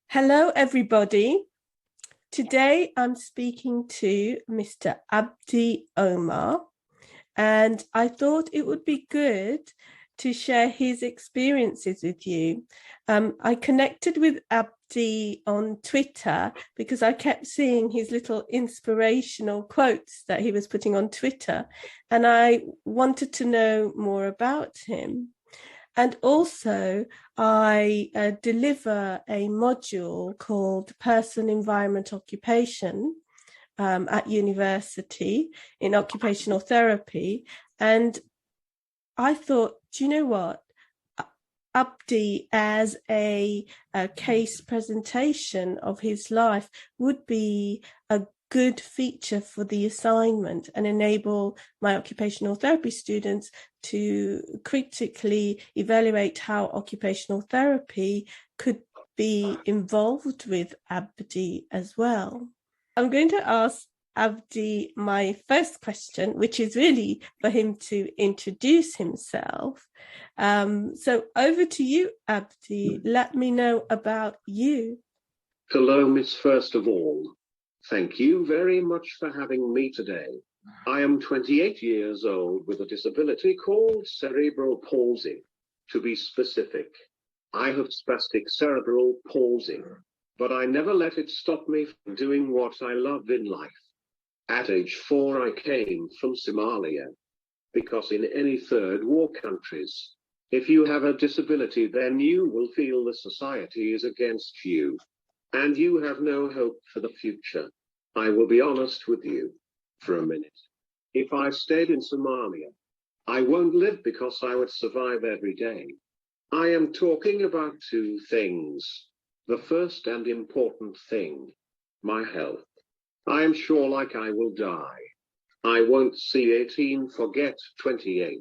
Hello, everybody. Today I'm speaking to Mr. Abdi Omar, and I thought it would be good to share his experiences with you. I connected with Abdi on Twitter because I kept seeing his little inspirational quotes that he was putting on Twitter, and I wanted to know more about him. And also, I deliver a module called Person, Environment, Occupation at university in occupational therapy. And I thought, do you know what? Abdi, as a case presentation of his life, would be a good feature for the assignment and enable my occupational therapy students to critically evaluate how occupational therapy could be involved with Abdi as well. I'm going to ask Abdi my first question, which is really for him to introduce himself. So over to you, Abdi. Let me know about you. Hello, Miss. First of all, thank you very much for having me today. I am 28 years old with a disability called cerebral palsy. To be specific, I have spastic cerebral palsy, but I never let it stop me from doing what I love in life. At age 4, I came from Somalia, because in any third war countries, if you have a disability, then you will feel the society is against you, and you have no hope for the future. I will be honest with you for a minute. If I stayed in Somalia, I won't live because I would survive every day. I am talking about two things. The first and important thing, my health. I am sure like I will die. I won't see 18, forget 28,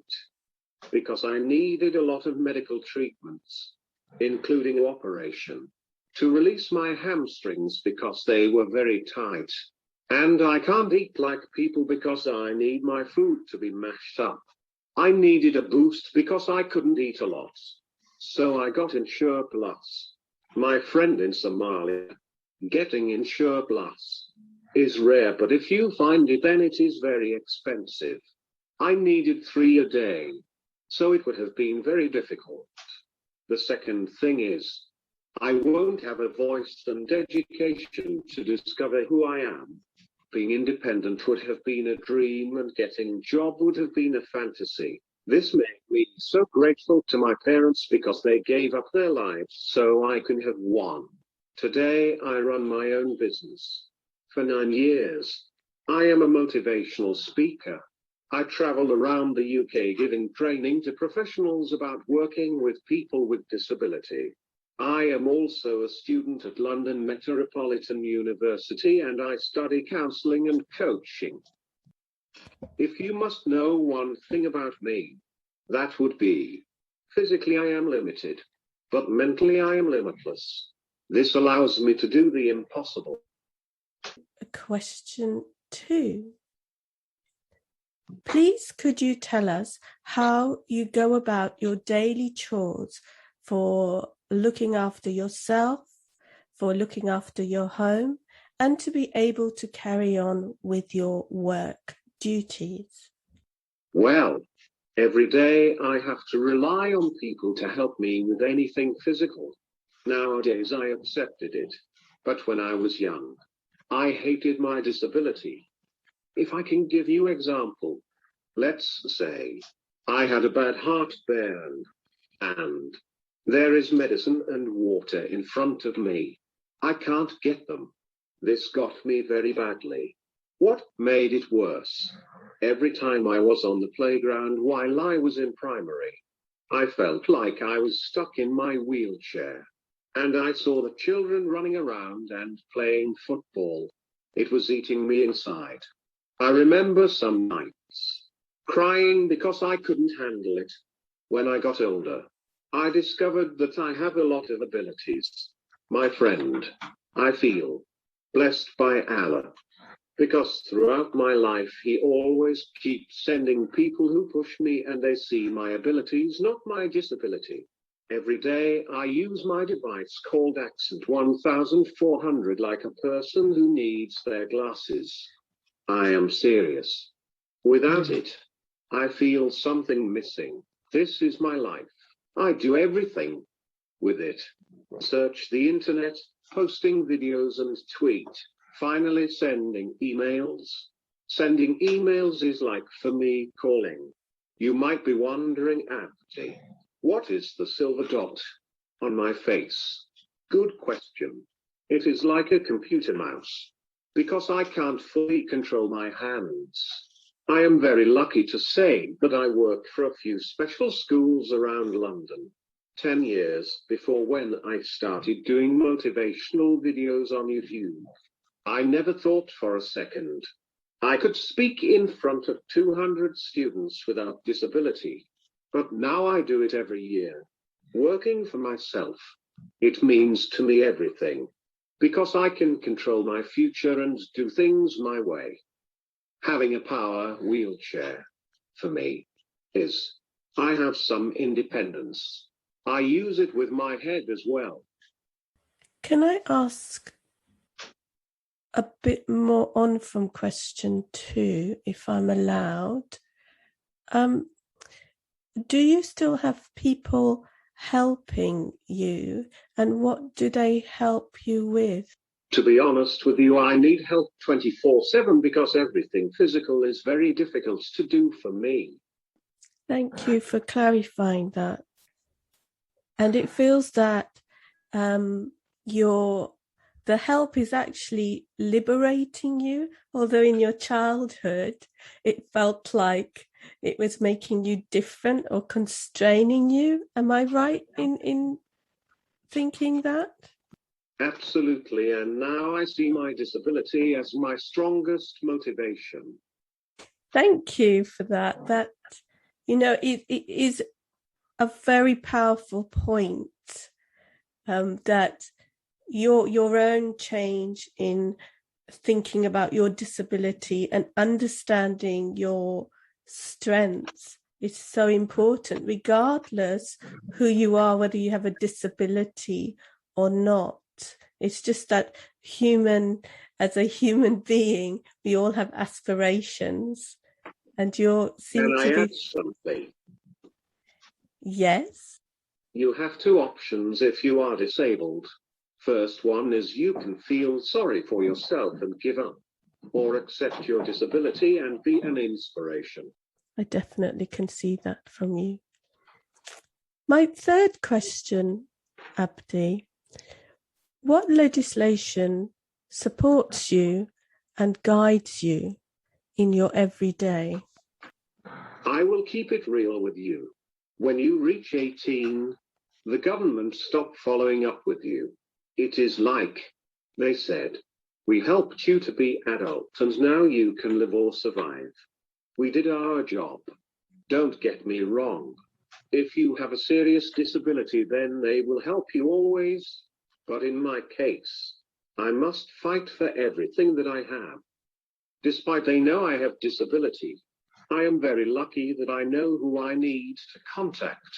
because I needed a lot of medical treatments, including operation, to release my hamstrings because they were very tight. And I can't eat like people because I need my food to be mashed up. I needed a boost because I couldn't eat a lot. So I got Insure Plus. My friend in Somalia, getting Insure Plus is rare, but if you find it, then it is very expensive. I needed 3 a day, so it would have been very difficult. The second thing is, I won't have a voice and education to discover who I am. Being independent would have been a dream, and getting a job would have been a fantasy. This made me so grateful to my parents because they gave up their lives so I could have won. Today, I run my own business. For 9 years, I am a motivational speaker. I travel around the UK giving training to professionals about working with people with disability. I am also a student at London Metropolitan University, and I study counselling and coaching. If you must know one thing about me, that would be, physically I am limited, but mentally I am limitless. This allows me to do the impossible. Question 2. Please, could you tell us how you go about your daily chores for looking after yourself, for looking after your home, and to be able to carry on with your work duties? Well, every day I have to rely on people to help me with anything physical. Nowadays I accepted it, but when I was young, I hated my disability. If I can give you an example, let's say I had a bad heartburn, and there is medicine and water in front of me. I can't get them. This got me very badly. What made it worse? Every time I was on the playground while I was in primary, I felt like I was stuck in my wheelchair, and I saw the children running around and playing football. It was eating me inside. I remember some nights crying because I couldn't handle it. When I got older, I discovered that I have a lot of abilities. My friend, I feel blessed by Allah, because throughout my life, he always keeps sending people who push me, and they see my abilities, not my disability. Every day I use my device called Accent 1400 like a person who needs their glasses. I am serious. Without it, I feel something missing. This is my life. I do everything with it. Search the internet, posting videos and tweet. Finally sending emails. Sending emails is like for me calling. You might be wondering, Abdi, what is the silver dot on my face? Good question. It is like a computer mouse, because I can't fully control my hands. I am very lucky to say that I worked for a few special schools around London. 10 years before when I started doing motivational videos on YouTube. I never thought for a second I could speak in front of 200 students without disability. But now I do it every year. Working for myself, it means to me everything, because I can control my future and do things my way. Having a power wheelchair, for me, is I have some independence. I use it with my head as well. Can I ask a bit more on from question 2, if I'm allowed? Do you still have people helping you, and what do they help you with? To be honest with you, I need help 24/7 because everything physical is very difficult to do for me. Thank you for clarifying that. And it feels that the help is actually liberating you, although in your childhood it felt like it was making you different or constraining you. Am I right in thinking that? Absolutely, and now I see my disability as my strongest motivation. Thank you for that. That, it is a very powerful point, that your own change in thinking about your disability and understanding your strengths is so important, regardless who you are, whether you have a disability or not. It's just that as a human being, we all have aspirations, and you seem to be. Add something? Yes. You have two options if you are disabled. First one is you can feel sorry for yourself and give up, or accept your disability and be an inspiration. I definitely can see that from you. My third question, Abdi, what legislation supports you and guides you in your everyday? I will keep it real with you. When you reach 18, the government stop following up with you. It is like they said, we helped you to be adult and now you can live or survive. We did our job. Don't get me wrong. If you have a serious disability, then they will help you always. But in my case, I must fight for everything that I have. Despite they know I have disability, I am very lucky that I know who I need to contact.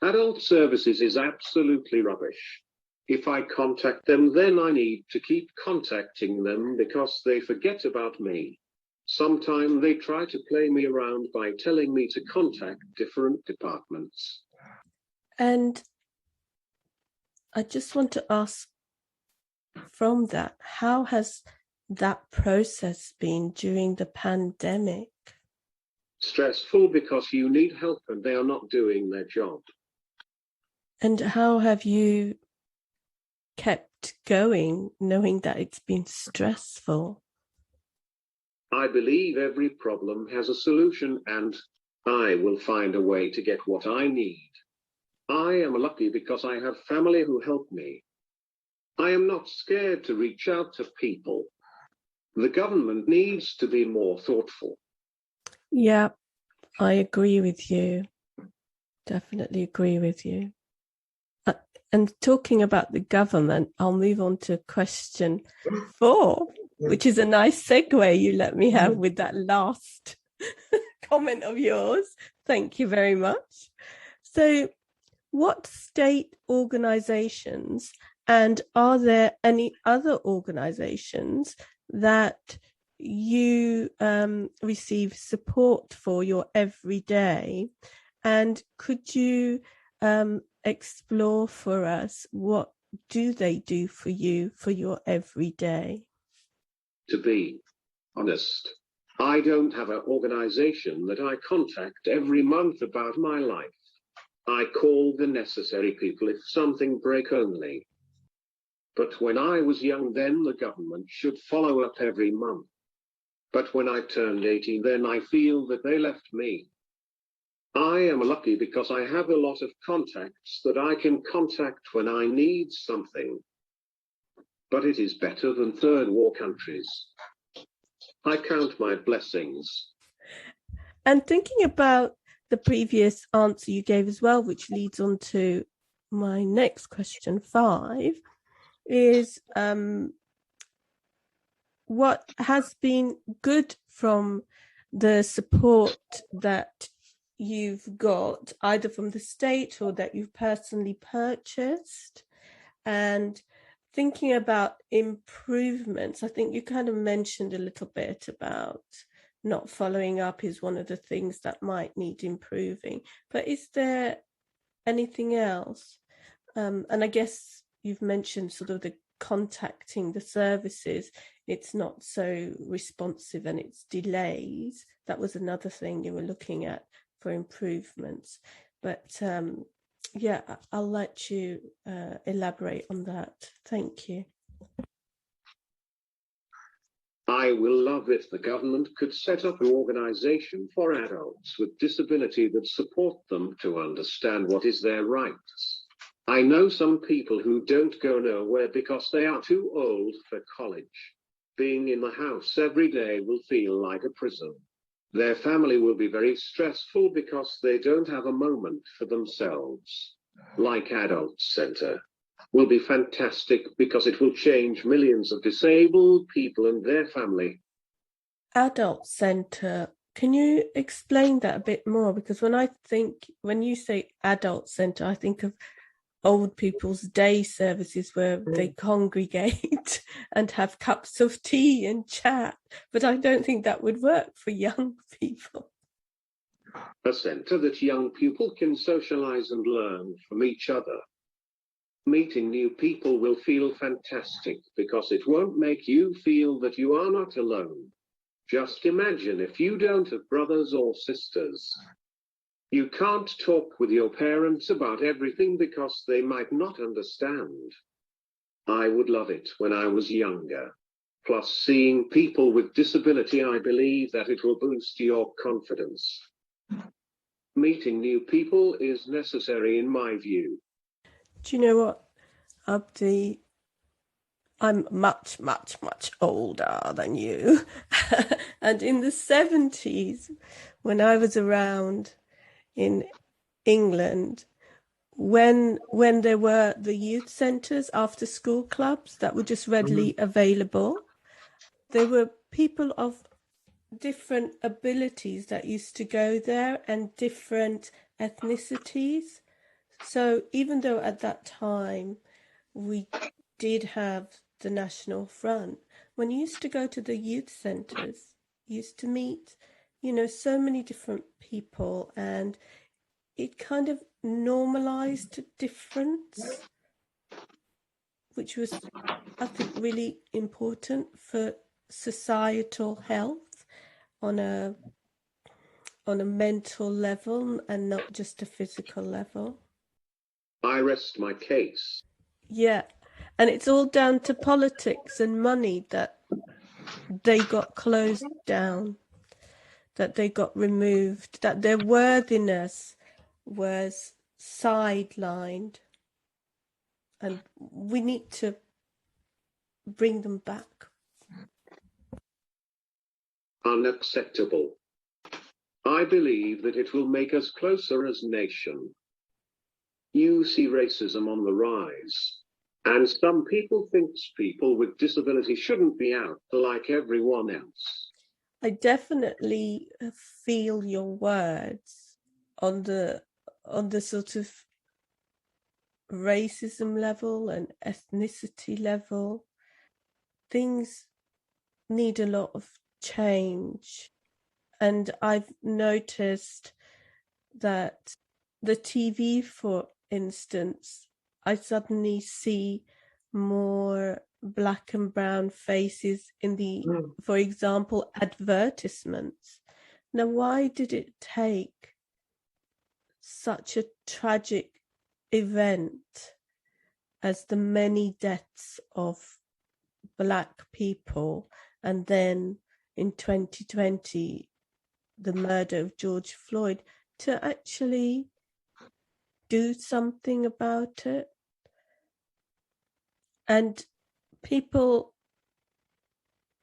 Adult services is absolutely rubbish. If I contact them, then I need to keep contacting them because they forget about me. Sometimes they try to play me around by telling me to contact different departments. And I just want to ask from that, how has that process been during the pandemic? Stressful because you need help and they are not doing their job. And how have you kept going knowing that it's been stressful? I believe every problem has a solution and I will find a way to get what I need. I am lucky because I have family who help me. I am not scared to reach out to people. The government needs to be more thoughtful. Yeah, I agree with you. Definitely agree with you. And talking about the government, I'll move on to question 4, which is a nice segue you let me have with that last comment of yours. Thank you very much. So what state organizations, and are there any other organizations that you receive support for your everyday? And could you explore for us what do they do for you for your everyday? To be honest, I don't have an organization that I contact every month about my life. I call the necessary people if something break only. But when I was young, then the government should follow up every month. But when I turned 18, then I feel that they left me. I am lucky because I have a lot of contacts that I can contact when I need something. But it is better than third world countries. I count my blessings. And thinking about the previous answer you gave as well, which leads on to my next question 5, is what has been good from the support that you've got, either from the state or that you've personally purchased? And thinking about improvements, I think you kind of mentioned a little bit about not following up is one of the things that might need improving. But is there anything else? And I guess you've mentioned sort of the contacting the services, it's not so responsive and it's delays. That was another thing you were looking at for improvements. But yeah, I'll let you elaborate on that. Thank you. I will love if the government could set up an organization for adults with disability that support them to understand what is their rights. I know some people who don't go nowhere because they are too old for college. Being in the house every day will feel like a prison. Their family will be very stressful because they don't have a moment for themselves. Like Adult Center will be fantastic because it will change millions of disabled people and their family. Adult Center, can you explain that a bit more? Because when you say Adult Center, I think of old people's day services where they congregate and have cups of tea and chat, but I don't think that would work for young people. A center that young people can socialize and learn from each other. Meeting new people will feel fantastic because it won't make you feel that you are not alone. Just imagine if you don't have brothers or sisters. You can't talk with your parents about everything because they might not understand. I would love it when I was younger. Plus, seeing people with disability, I believe that it will boost your confidence. Meeting new people is necessary in my view. Do you know what, Abdi? I'm much, much, much older than you. And in the 70s, when I was around in England, when there were the youth centres, after school clubs that were just readily available, there were people of different abilities that used to go there and different ethnicities. So even though at that time we did have the National Front, when you used to go to the youth centres, you used to meet, so many different people, and it kind of normalized difference, which was, I think, really important for societal health on a mental level and not just a physical level. I rest my case. Yeah, and it's all down to politics and money that they got closed down, that they got removed, that their worthiness was sidelined, and we need to bring them back. Unacceptable. I believe that it will make us closer as a nation. You see racism on the rise, and some people think people with disability shouldn't be out like everyone else. I definitely feel your words on the sort of racism level and ethnicity level, things need a lot of change. And I've noticed that the TV, for instance, I suddenly see more black and brown faces in the, for example, advertisements. Now, why did it take such a tragic event as the many deaths of Black people, and then in 2020, the murder of George Floyd, to actually do something about it? And people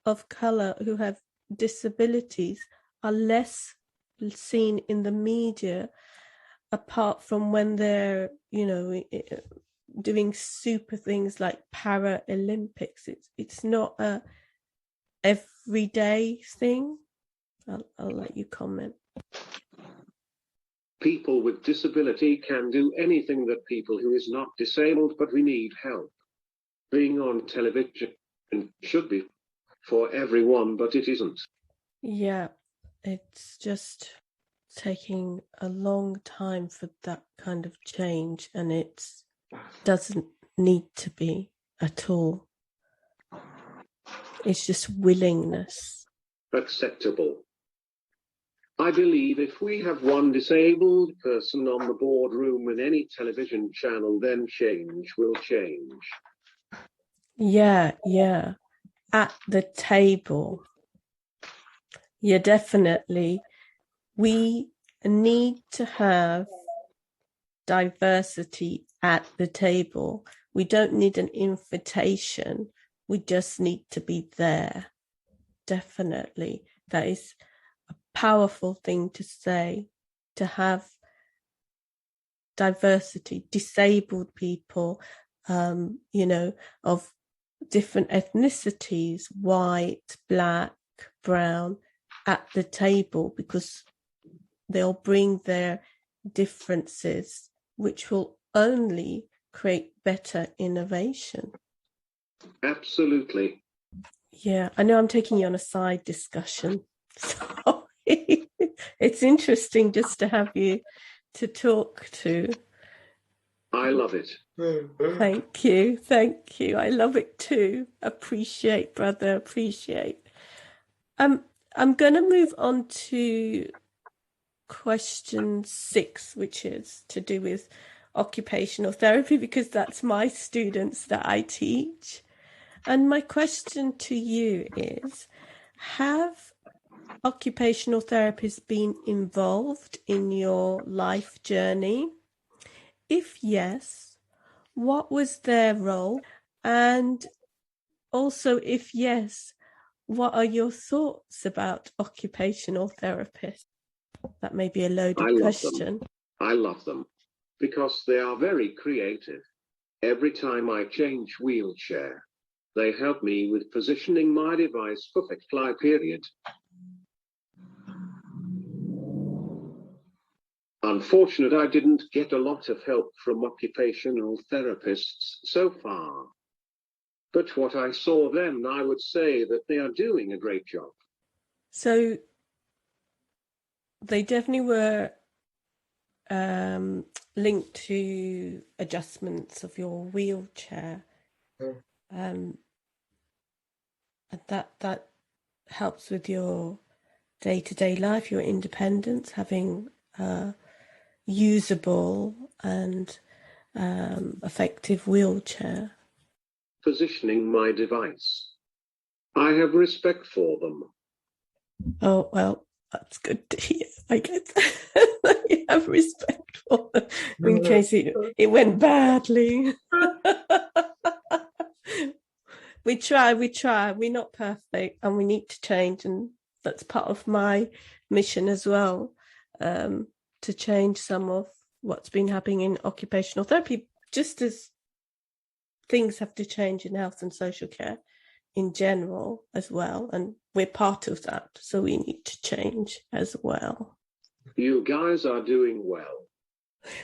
of color who have disabilities are less seen in the media, apart from when they're, doing super things like Paralympics. It's not a everyday thing. I'll let you comment. People with disability can do anything that people who is not disabled, but we need help. Being on television should be for everyone, but it isn't. Yeah, it's just taking a long time for that kind of change, and it doesn't need to be at all. It's just willingness. Acceptable. I believe if we have one disabled person on the boardroom in any television channel, then change will change. Yeah. At the table. Yeah, definitely. We need to have diversity at the table. We don't need an invitation. We just need to be there. Definitely. That is a powerful thing to say, to have diversity, disabled people, of different ethnicities, white, black, brown, at the table, because they'll bring their differences, which will only create better innovation. Absolutely. Yeah, I know I'm taking you on a side discussion. Sorry. It's interesting just to have you to talk to. I love it. Thank you. I love it too. Appreciate, brother, appreciate. I'm going to move on to question 6, which is to do with occupational therapy, because that's my students that I teach. And my question to you is, have occupational therapists been involved in your life journey? If yes, what was their role? And also, if yes, what are your thoughts about occupational therapists? That may be a loaded question. I love them because they are very creative. Every time I change wheelchair, they help me with positioning my device for fly period. Unfortunate, I didn't get a lot of help from occupational therapists so far. But what I saw then, I would say that they are doing a great job. So they definitely were linked to adjustments of your wheelchair. And that helps with your day-to-day life, your independence, having a usable and effective wheelchair. Positioning my device. I have respect for them. Oh, well, that's good to hear, I guess. You have respect for them in case it went badly. We try. We're not perfect and we need to change. And that's part of my mission as well, to change some of what's been happening in occupational therapy, just as things have to change in health and social care in general as well. And we're part of that, so we need to change as well. You guys are doing well.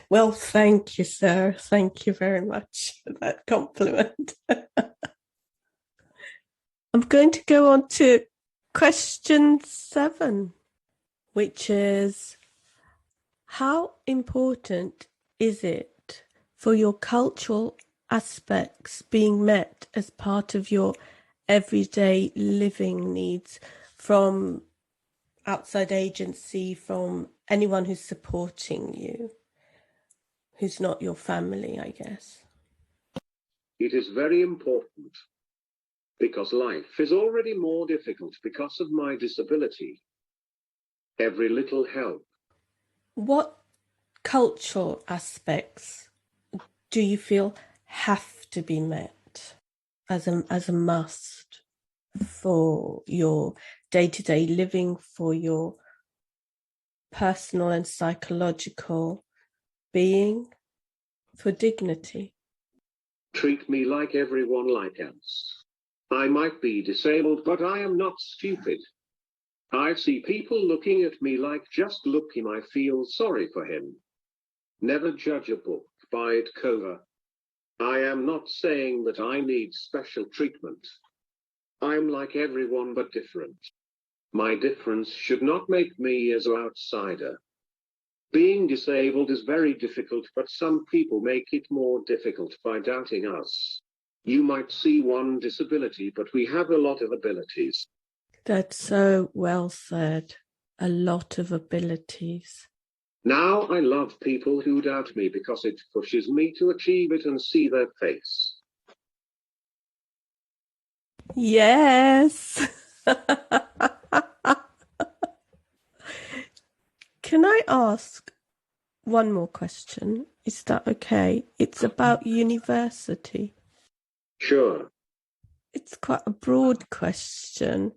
Well, thank you, sir. Thank you very much for that compliment. I'm going to go on to question 7, which is, how important is it for your cultural aspects being met as part of your everyday living needs from outside agency, from anyone who's supporting you, who's not your family, I guess? It is very important because life is already more difficult because of my disability. Every little help. What cultural aspects do you feel have to be met as a must for your day-to-day living, for your personal and psychological being, for dignity? Treat me like everyone like else. I might be disabled, but I am not stupid. I see people looking at me like, just look him, I feel sorry for him. Never judge a book by its cover. I am not saying that I need special treatment. I'm like everyone but different. My difference should not make me as an outsider. Being disabled is very difficult, but some people make it more difficult by doubting us. You might see one disability, but we have a lot of abilities. That's so well said. A lot of abilities. Now I love people who doubt me because it pushes me to achieve it and see their face. Yes. Can I ask one more question? Is that okay? It's about university. Sure. It's quite a broad question.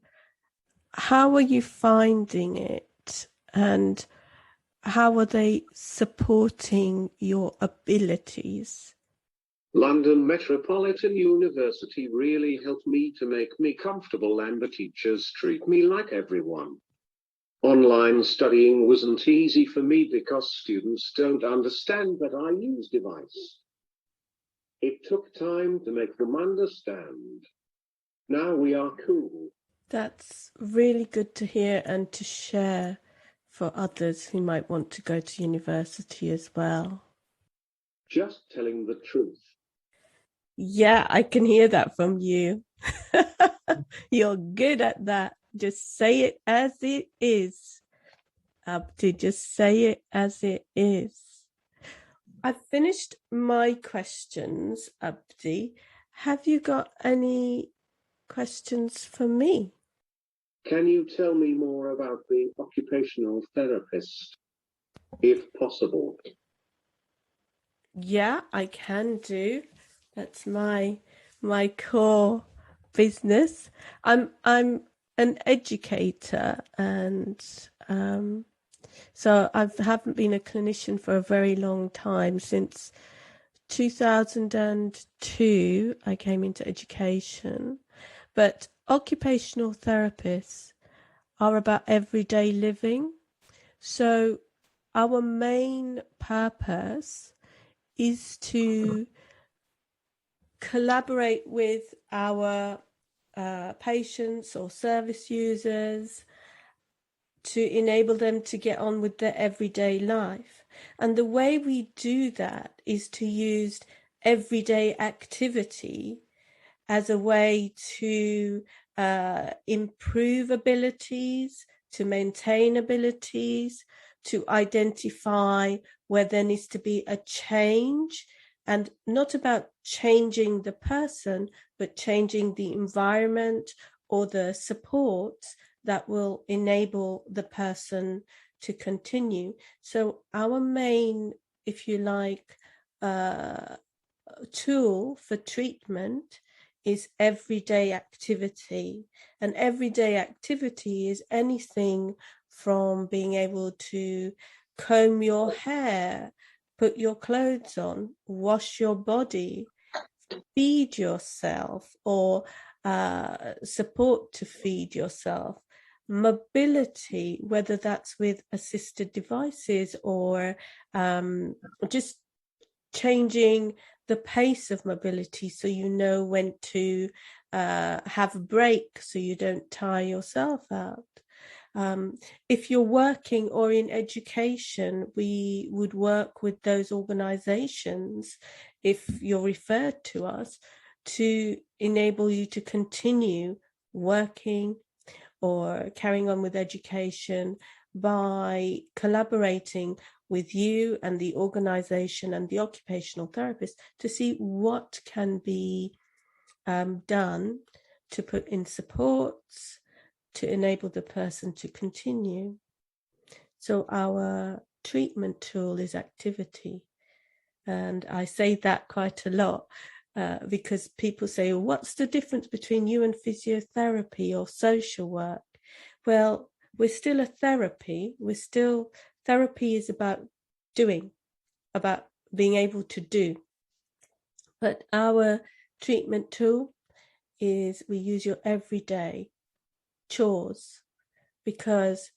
How are you finding it? And how are they supporting your abilities? London Metropolitan University really helped me to make me comfortable, and the teachers treat me like everyone. Online studying wasn't easy for me because students don't understand that I use device. It took time to make them understand. Now we are cool. That's really good to hear and to share for others who might want to go to university as well. Just telling the truth. Yeah, I can hear that from you. You're good at that. Just say it as it is, Abdi. Just say it as it is. I've finished my questions, Abdi. Have you got any questions for me? Can you tell me more about the occupational therapist, if possible? Yeah, I can do. That's my core business. I'm an educator, and so I haven't been a clinician for a very long time. Since 2002, I came into education. But occupational therapists are about everyday living. So our main purpose is to collaborate with our patients or service users to enable them to get on with their everyday life. And the way we do that is to use everyday activity as a way to improve abilities, to maintain abilities, to identify where there needs to be a change, and not about changing the person, but changing the environment or the supports that will enable the person to continue. So our main, if you like, tool for treatment is everyday activity. And everyday activity is anything from being able to comb your hair, put your clothes on, wash your body, feed yourself, or support to feed yourself, mobility, whether that's with assisted devices or just changing the pace of mobility so you know when to have a break so you don't tire yourself out. If you're working or in education, we would work with those organizations, if you're referred to us, to enable you to continue working or carrying on with education by collaborating with you and the organization and the occupational therapist to see what can be done to put in supports to enable the person to continue. So our treatment tool is activity. And I say that quite a lot because people say, well, what's the difference between you and physiotherapy or social work? Well, we're still a therapy. Therapy is about doing, about being able to do. But our treatment tool is we use your everyday chores, because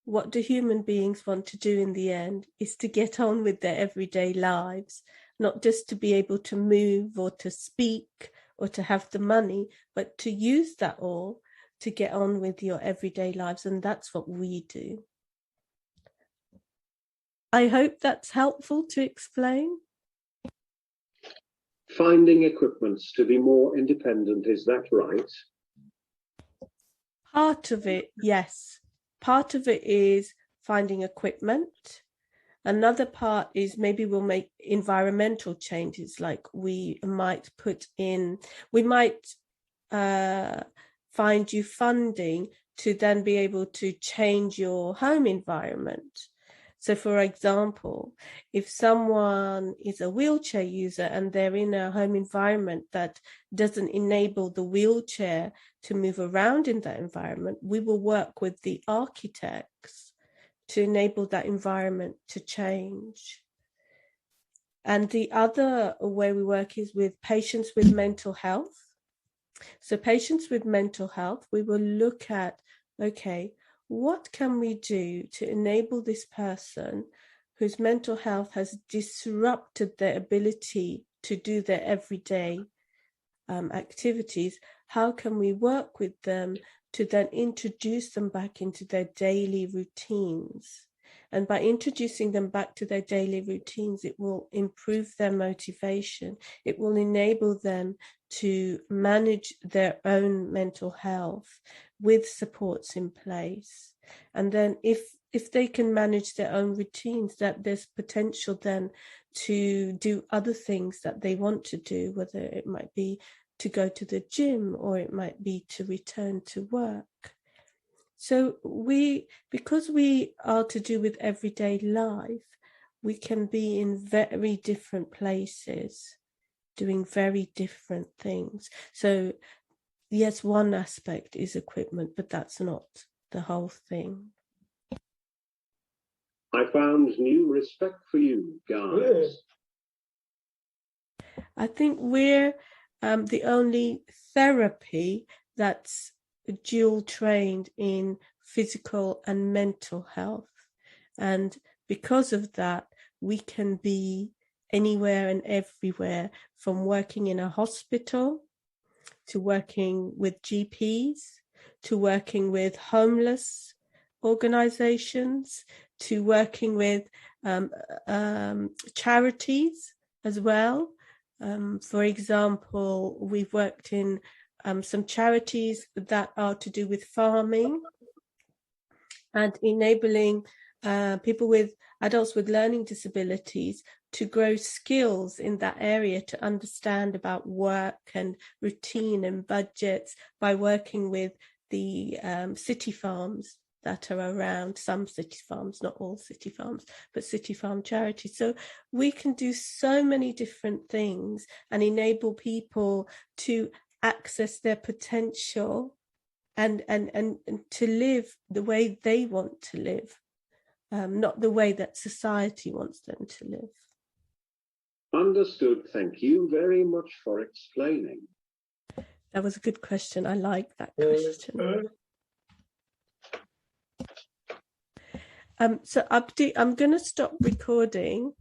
what do human beings want to do in the end is to get on with their everyday lives, not just to be able to move or to speak or to have the money, but to use that all to get on with your everyday lives. And that's what we do. I hope that's helpful to explain. Finding equipments to be more independent, is that right? Part of it, yes. Part of it is finding equipment. Another part is maybe we'll make environmental changes, like we might find you funding to then be able to change your home environment. So for example, if someone is a wheelchair user and they're in a home environment that doesn't enable the wheelchair to move around in that environment, we will work with the architects to enable that environment to change. And the other way we work is with patients with mental health. So patients with mental health, we will look at, okay, what can we do to enable this person whose mental health has disrupted their ability to do their everyday activities? How can we work with them to then introduce them back into their daily routines? And by introducing them back to their daily routines, it will improve their motivation. It will enable them to manage their own mental health with supports in place. And then if they can manage their own routines, that there's potential then to do other things that they want to do, whether it might be to go to the gym or it might be to return to work. So because we are to do with everyday life, we can be in very different places doing very different things. So yes, one aspect is equipment, but that's not the whole thing. I found new respect for you guys. I think we're the only therapy that's dual trained in physical and mental health. And because of that, we can be anywhere and everywhere, from working in a hospital to working with GPs, to working with homeless organizations, to working with charities as well. For example, we've worked in some charities that are to do with farming and enabling adults with learning disabilities to grow skills in that area, to understand about work and routine and budgets, by working with the city farms that are around, some city farms, not all city farms, but city farm charities. So we can do so many different things and enable people to access their potential and to live the way they want to live, not the way that society wants them to live. Understood. Thank you very much for explaining. That was a good question. I like that question. So Abdi, I'm going to stop recording